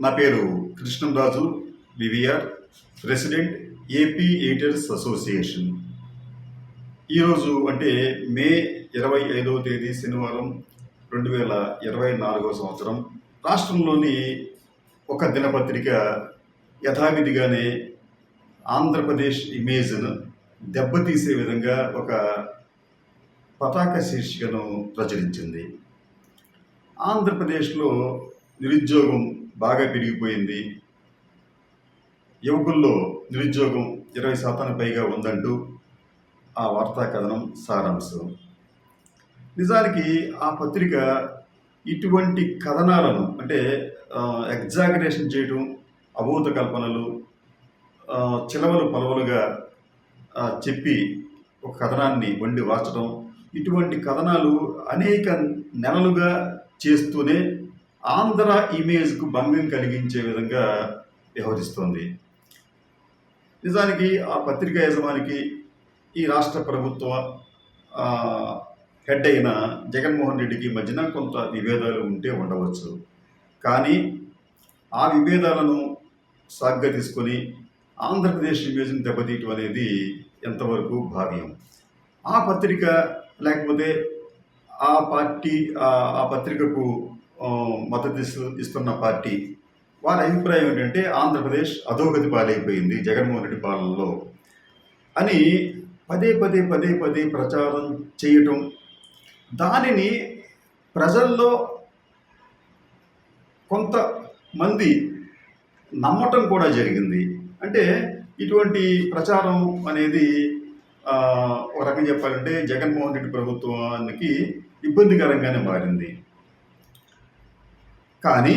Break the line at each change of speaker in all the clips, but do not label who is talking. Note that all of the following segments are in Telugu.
నా పేరు Krishnamraju VVR, president AP editors association. ఈరోజు అంటే మే 25వ తేదీ శనివారం 2024 సంవత్సరం రాష్ట్రంలోని ఒక దినపత్రిక యథావిధిగానే ఆంధ్రప్రదేశ్ ఇమేజ్ను దెబ్బతీసే విధంగా ఒక పతాక శీర్షికను ప్రచురించింది. ఆంధ్రప్రదేశ్లో నిరుద్యోగం బాగా పెరిగిపోయింది, యువకుల్లో నిరుద్యోగం 20% పైగా ఉందంటూ ఆ వార్తా కథనం సారాంశం. నిజానికి ఆ పత్రిక ఇటువంటి కథనాలను అంటే ఎగ్జాగరేషన్ చేయడం, అభూత కల్పనలు, చిలవలు పలవలుగా చెప్పి ఒక కథనాన్ని వండి వార్చడం, ఇటువంటి కథనాలు అనేక నెలలుగా చేస్తూనే ఆంధ్ర ఇమేజ్కు భంగం కలిగించే విధంగా వ్యవహరిస్తోంది. నిజానికి ఆ పత్రికా యజమానికి ఈ రాష్ట్ర ప్రభుత్వ హెడ్ అయిన జగన్మోహన్ రెడ్డికి మధ్యన కొంత విభేదాలు ఉంటే ఉండవచ్చు. కానీ ఆ విభేదాలను సాగ్గా తీసుకొని ఆంధ్రప్రదేశ్ ఇమేజ్ని దెబ్బతీయటం అనేది ఎంతవరకు భావ్యం? ఆ పత్రిక లేకపోతే ఆ పార్టీ ఆ పత్రికకు మద్దతు ఇస్తున్న పార్టీ వారి అభిప్రాయం ఏంటంటే ఆంధ్రప్రదేశ్ అధోగతి పాలైపోయింది జగన్మోహన్ రెడ్డి పాలనలో అని పదే పదే పదే పదే ప్రచారం చేయటం, దానిని ప్రజల్లో కొంతమంది నమ్మటం కూడా జరిగింది. అంటే ఇటువంటి ప్రచారం అనేది ఒక రకంగా చెప్పాలంటే జగన్మోహన్ రెడ్డి ప్రభుత్వానికి ఇబ్బందికరంగానే మారింది. కానీ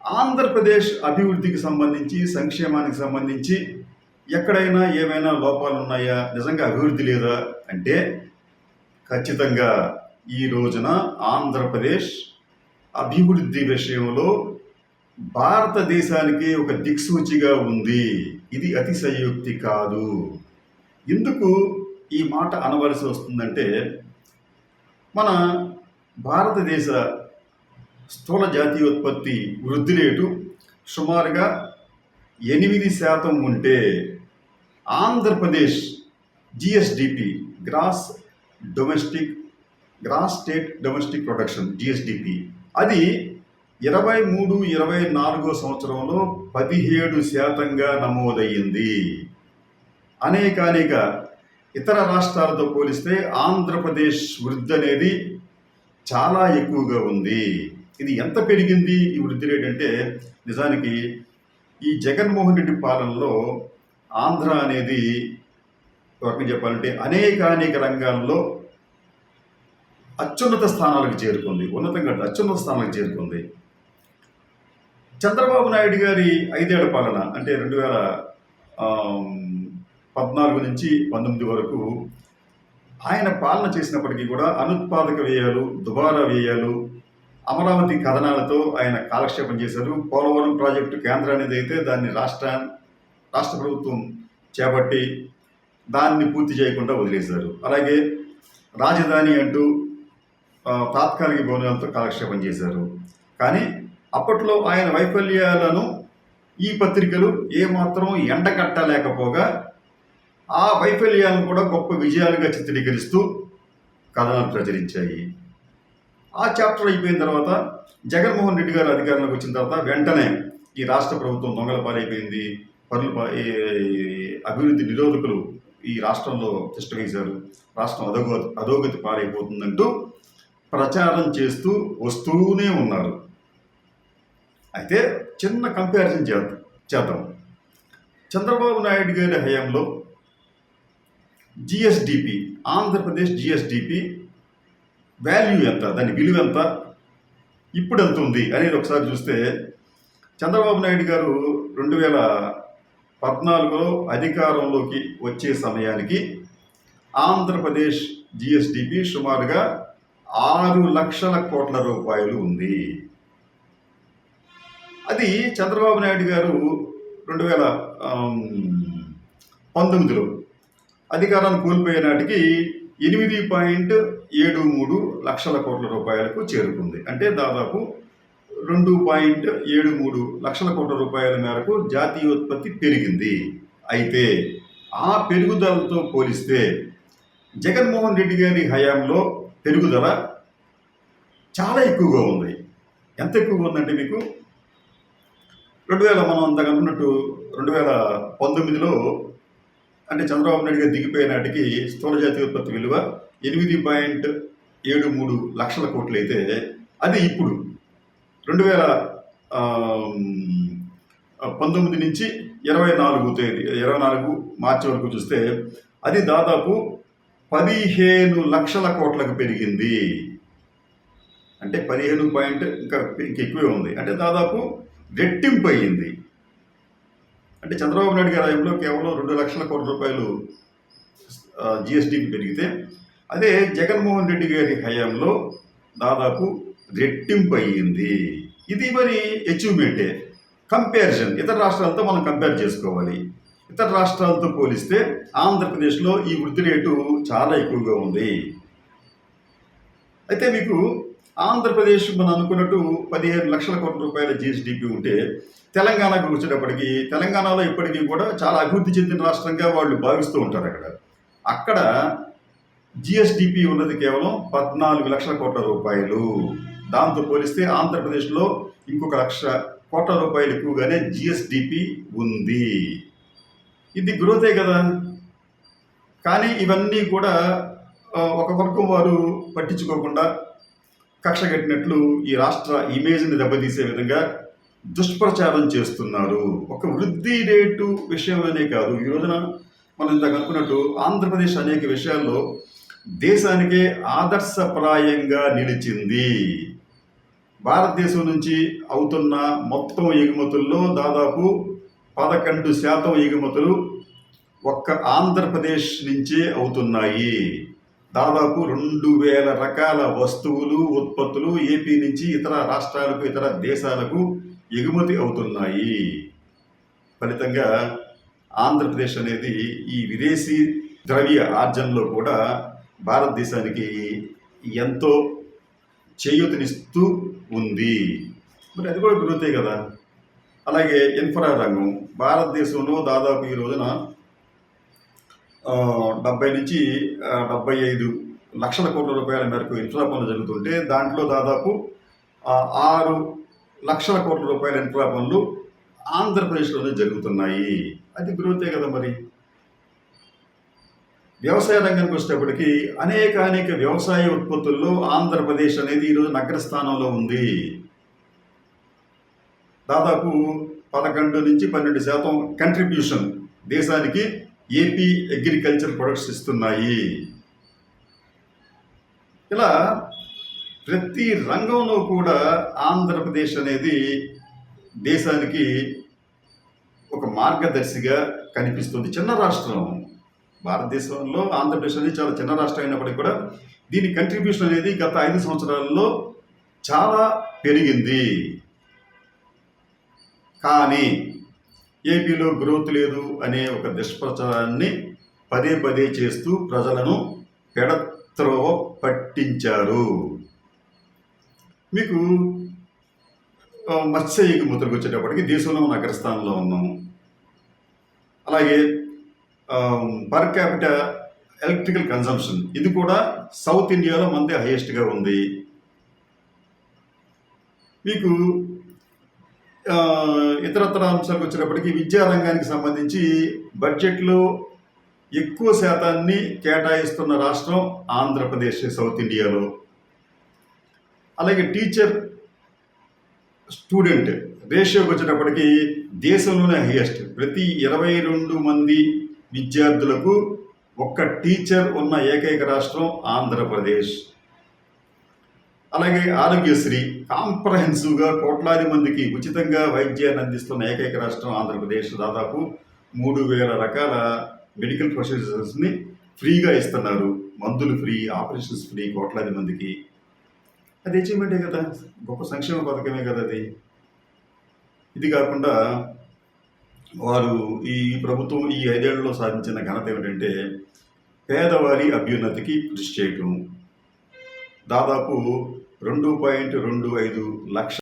ఆంధ్రప్రదేశ్ అభివృద్ధికి సంబంధించి, సంక్షేమానికి సంబంధించి ఎక్కడైనా ఏమైనా లోపాలు ఉన్నాయా, నిజంగా అభివృద్ధి లేదా అంటే ఖచ్చితంగా ఈ రోజున ఆంధ్రప్రదేశ్ అభివృద్ధి విషయంలో భారతదేశానికి ఒక దిక్సూచిగా ఉంది. ఇది అతిశయోక్తి కాదు. ఎందుకు ఈ మాట అనవలసి వస్తుందంటే మన భారతదేశ స్థూల జాతీయోత్పత్తి వృద్ధి రేటు సుమారుగా 8% ఉంటే Andhra Pradesh GSDP gross state domestic production GSDP అది 23-24 సంవత్సరంలో 17% నమోదయ్యింది. అనేక ఇతర రాష్ట్రాలతో పోలిస్తే ఆంధ్రప్రదేశ్ వృద్ధి అనేది చాలా ఎక్కువగా ఉంది. ఇది ఎంత పెరిగింది ఈ వృద్ధి రేట్ అంటే నిజానికి ఈ జగన్మోహన్ రెడ్డి పాలనలో ఆంధ్ర అనేది ఒక చెప్పాలంటే అనేక రంగాల్లో అత్యున్నత స్థానాలకు చేరుకుంది. అత్యున్నత స్థానాలకు చేరుకుంది. చంద్రబాబు నాయుడు గారి 5 ఏళ్ల పాలన అంటే 2014 నుంచి 19 వరకు ఆయన పాలన చేసినప్పటికీ కూడా అనుత్పాదక వ్యయాలు, దుబారా వ్యయాలు, అమరావతి కథనాలతో ఆయన కాలక్షేపం చేశారు. పోలవరం ప్రాజెక్టు కేంద్రానికి అయితే దాన్ని రాష్ట్ర ప్రభుత్వం చేపట్టి దాన్ని పూర్తి చేయకుండా వదిలేశారు. అలాగే రాజధాని అంటూ తాత్కాలిక భవనాలతో కాలక్షేపం చేశారు. కానీ అప్పట్లో ఆయన వైఫల్యాలను ఈ పత్రికలు ఏమాత్రం ఎండకట్టలేకపోగా ఆ వైఫల్యాలను కూడా గొప్ప విజయాలుగా చిత్రీకరిస్తూ కథనాలు ప్రచురించాయి. ఆ చాప్టర్ అయిపోయిన తర్వాత జగన్మోహన్ రెడ్డి గారు అధికారంలోకి వచ్చిన తర్వాత వెంటనే ఈ రాష్ట్ర ప్రభుత్వం దొంగల పాలైపోయింది, అభివృద్ధి నిరోధకులు ఈ రాష్ట్రంలో తిష్ట వేశారు, రాష్ట్రం అధోగతి పాలైపోతుందంటూ ప్రచారం చేస్తూ వస్తూనే ఉన్నారు. అయితే చిన్న కంపారిజన్ చేద్దాం. చంద్రబాబు నాయుడు గారి హయాంలో జిఎస్డిపి, ఆంధ్రప్రదేశ్ జిఎస్డిపి వాల్యూ ఎంత, దాని విలువ ఎంత, ఇప్పుడు ఎంత ఉంది అనేది ఒకసారి చూస్తే చంద్రబాబు నాయుడు గారు 2014లో అధికారంలోకి వచ్చే సమయానికి ఆంధ్రప్రదేశ్ జిఎస్డిపి సుమారుగా 6 లక్షల కోట్ల రూపాయలు ఉంది. అది చంద్రబాబు నాయుడు గారు 2019లో అధికారాన్ని కోల్పోయే నాటికి 8.73 లక్షల కోట్ల రూపాయలకు చేరుకుంది. అంటే దాదాపు 2.73 లక్షల కోట్ల రూపాయల మేరకు జాతీయోత్పత్తి పెరిగింది. అయితే ఆ పెరుగుదలతో పోలిస్తే జగన్మోహన్ రెడ్డి గారి హయాంలో పెరుగుదల చాలా ఎక్కువగా ఉంది. ఎంత ఎక్కువగా ఉందంటే మీకు 2000 మనం అంతకు అనుకున్నట్టు 2019లో అంటే చంద్రబాబు నాయుడు గారు దిగిపోయే నాటికి స్థూల జాతీయోత్పత్తి విలువ 8.73 లక్షల కోట్లు అయితే అది ఇప్పుడు 2019 నుంచి 24 మార్చి వరకు చూస్తే అది దాదాపు 15 లక్షల కోట్లకు పెరిగింది. అంటే 15 పాయింట్ ఇంకా ఎక్కువే ఉంది. అంటే దాదాపు రెట్టింపు అయ్యింది. అంటే చంద్రబాబు నాయుడు గారి హయాంలో కేవలం 2 లక్షల కోట్ల రూపాయలు జిఎస్డిపి పెరిగితే అదే జగన్మోహన్ రెడ్డి గారి హయాంలో దాదాపు రెట్టింపు అయ్యింది. ఇది మరి అచీవ్మెంటే. కంపారిజన్ ఇతర రాష్ట్రాలతో మనం కంపేర్ చేసుకోవాలి. ఇతర రాష్ట్రాలతో పోలిస్తే ఆంధ్రప్రదేశ్లో ఈ వృద్ధి రేటు చాలా ఎక్కువగా ఉంది. అయితే మీకు ఆంధ్రప్రదేశ్ మనం అనుకున్నట్టు 15 లక్షల కోట్ల రూపాయల జిఎస్డిపి ఉంటే తెలంగాణకు వచ్చేటప్పటికి తెలంగాణలో ఇప్పటికీ కూడా చాలా అభివృద్ధి చెందిన రాష్ట్రంగా వాళ్ళు భావిస్తూ ఉంటారు. అక్కడ జిఎస్డిపి ఉన్నది కేవలం 14 లక్షల కోట్ల రూపాయలు. దాంతో పోలిస్తే ఆంధ్రప్రదేశ్లో ఇంకొక 1 లక్ష కోట్ల రూపాయలు ఎక్కువగానే జిఎస్డిపి ఉంది. ఇది గ్రోతే కదా. కానీ ఇవన్నీ కూడా ఒక వర్గం వారు పట్టించుకోకుండా కక్ష కట్టినట్లు ఈ రాష్ట్ర ఇమేజ్ని దెబ్బతీసే విధంగా దుష్ప్రచారం చేస్తున్నారు. ఒక వృద్ధి రేటు విషయంలోనే కాదు, ఈ రోజున మనం ఇందాక అనుకున్నట్టు ఆంధ్రప్రదేశ్ అనేక విషయాల్లో దేశానికే ఆదర్శప్రాయంగా నిలిచింది. భారతదేశం నుంచి అవుతున్న మొత్తం ఎగుమతుల్లో దాదాపు 11% ఎగుమతులు ఒక్క ఆంధ్రప్రదేశ్ నుంచే అవుతున్నాయి. దాదాపు 2000 రకాల వస్తువులు ఉత్పత్తులు ఏపీ నుంచి ఇతర రాష్ట్రాలకు ఇతర దేశాలకు ఎగుమతి అవుతున్నాయి. ఫలితంగా ఆంధ్రప్రదేశ్ అనేది ఈ విదేశీ ద్రవ్య ఆర్జనలో కూడా భారతదేశానికి ఎంతో చేయూతనిస్తూ ఉంది. మరి అది కూడా గ్రోతే కదా. అలాగే ఇన్ఫ్రా రంగం భారతదేశంలో దాదాపు ఈ రోజున 70 నుంచి 75 లక్షల కోట్ల రూపాయల మేరకు ఇన్ఫ్రా పనులు జరుగుతుంటే దాంట్లో దాదాపు 6 లక్షల కోట్ల రూపాయల ఇన్ఫ్రా పనులు ఆంధ్రప్రదేశ్లోనే జరుగుతున్నాయి. అది గ్రోతే కదా. మరి వ్యవసాయ రంగానికి వచ్చేటప్పటికి అనేక వ్యవసాయ ఉత్పత్తుల్లో ఆంధ్రప్రదేశ్ అనేది ఈరోజు అగ్రస్థానంలో ఉంది. దాదాపు 11 నుంచి 12% కంట్రిబ్యూషన్ దేశానికి ఏపీ అగ్రికల్చర్ ప్రొడక్ట్స్ ఇస్తున్నాయి. ఇలా ప్రతి రంగంలో కూడా ఆంధ్రప్రదేశ్ అనేది దేశానికి ఒక మార్గదర్శిగా కనిపిస్తుంది. చిన్న రాష్ట్రం భారతదేశంలో ఆంధ్రప్రదేశ్ అనేది చాలా చిన్న రాష్ట్రం అయినప్పటికీ కూడా దీని కంట్రిబ్యూషన్ అనేది గత 5 సంవత్సరాల్లో చాలా పెరిగింది. కానీ ఏపీలో గ్రోత్ లేదు అనే ఒక దుష్ప్రచారాన్ని పదే చేస్తూ ప్రజలను పెడత్రోవ పట్టించారు. మీకు మత్స్య ఎగుమతులకు వచ్చేటప్పటికి దేశంలో మన అగ్రస్థానంలో ఉన్నాము. అలాగే పర్ క్యాపిటల్ ఎలక్ట్రికల్ కన్సంప్షన్ ఇది కూడా సౌత్ ఇండియాలో మనదే హైయెస్ట్గా ఉంది. మీకు ఇతరత్ర అంశాలకు వచ్చేటప్పటికి విద్యారంగానికి సంబంధించి బడ్జెట్లో ఎక్కువ శాతాన్ని కేటాయిస్తున్న రాష్ట్రం ఆంధ్రప్రదేశ్ సౌత్ ఇండియాలో. అలాగే టీచర్ స్టూడెంట్ రేషియోకి వచ్చేటప్పటికి దేశంలోనే హైయెస్ట్. ప్రతి 22 మంది విద్యార్థులకు ఒక్క టీచర్ ఉన్న ఏకైక రాష్ట్రం ఆంధ్రప్రదేశ్. అలాగే ఆరోగ్యశ్రీ కాంప్రహెన్సివ్గా కోట్లాది మందికి ఉచితంగా వైద్యాన్ని అందిస్తున్న ఏకైక రాష్ట్రం ఆంధ్రప్రదేశ్. దాదాపు 3000 రకాల మెడికల్ ప్రొసీజర్స్ని ఫ్రీగా ఇస్తున్నారు. మందులు ఫ్రీ, ఆపరేషన్స్ ఫ్రీ కోట్లాది మందికి. అది అచీవ్మెంటే కదా, గొప్ప సంక్షేమ పథకమే కదా అది. ఇది కాకుండా వారు ఈ ప్రభుత్వం ఈ 5 ఏళ్లలో సాధించిన ఘనత ఏమిటంటే పేదవారి అభ్యున్నతికి కృషి చేయటం. దాదాపు 2.25 లక్ష